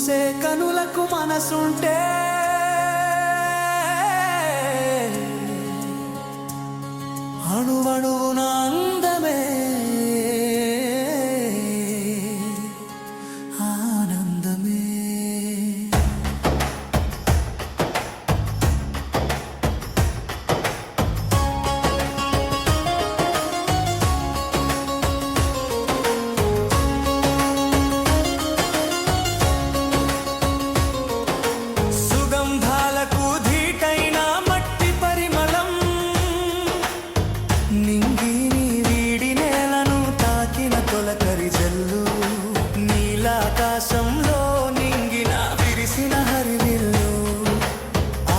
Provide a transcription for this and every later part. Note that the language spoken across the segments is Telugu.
చూసే కనులకు మనసుంటే అణువణువున అందమే ఆనందమే. సుగంధాలకు ధీటైన మట్టి పరిమళం, నింగిని వీడి నేలను తాకిన తొలకరి జల్లు, నీలాకాశంలో నింగిన విరిసిన హరివిల్లు,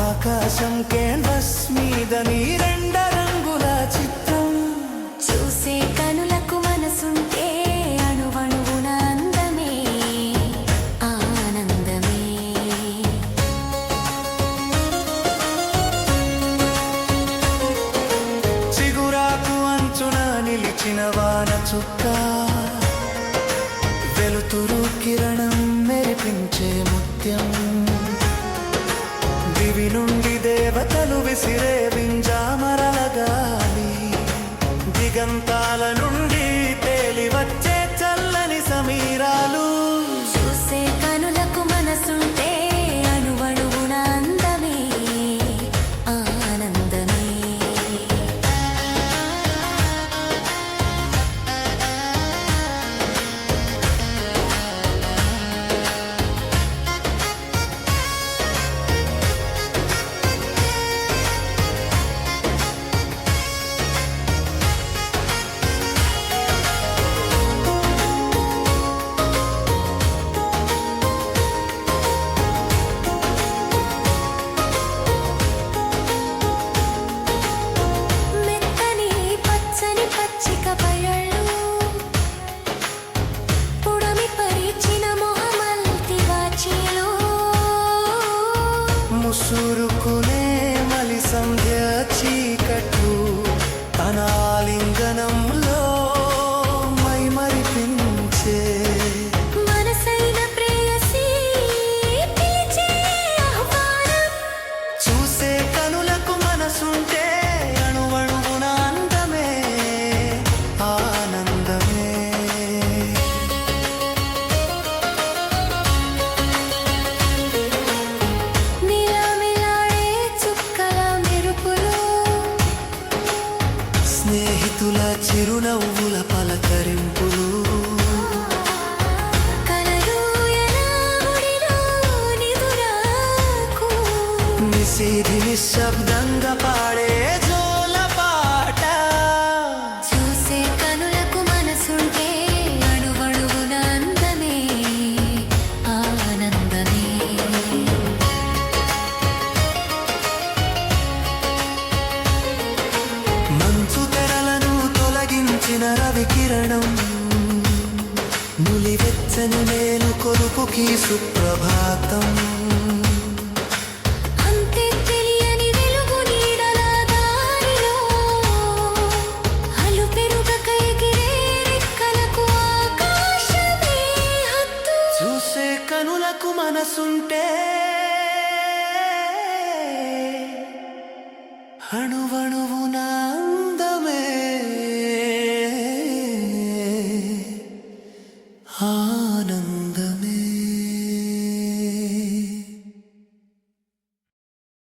ఆకాశం కేన్వస్ మీద నీ రెండ రంగుల చిత్రం. చూసే కనులకు మనసుంటే అణువణువున అందమే ఆనందమే. చిగురాకు అంచున నిలిచిన వాన చుక్క, వెలుతురు కిరణం మెరిపించే ముత్యం, దివి నుండి దేవతలు విసిరే వింజామరల గాలి, దిగంతాల నుండి తేలి వచ్చే చల్లని సమీరాలు. చూసే కనులకు మనసుంటే అణువణువున అందమే ఆనందమే. మెత్తని పచ్చని పచ్చిక బయళ్ళు, పుడమి పరిచిన మొహమల్తి వాచీలు, ముసురుకునే మలి సంధ్య చీకట్లు, తన ఆలింగనంలో మైమరిపించే మనసైన ప్రేయసి పిలిచే ఆహ్వానం. చూసే కనులకు మనసుంటే అణువణువున అందమే ఆనందమే. నిలమిలాడే చుక్కల మెరుపులు, స్నేహితుల చిరునవ్వుల పలకరింపులు, కలలు ఎలా ఒడిలో నిదురాకు. నిశీధి నిశ్శబ్దంగా పాడే జోల పాట. చూసే కనులకు మనసుంటే అణువణువున అందమే ఆనందమే. మంచు తెరలను తొలగించిన రవి కిరణం, నులివెచ్చని మేలు కొలుపుకి సుప్రభాతం. అంతే తెలియని వెలుగు నీడల దారిలో, అలుపెరుగక ఎగిరే రెక్కలకు ఆకాశమే హద్దు. చూసే కనులకు మనసుంటే అణువణువున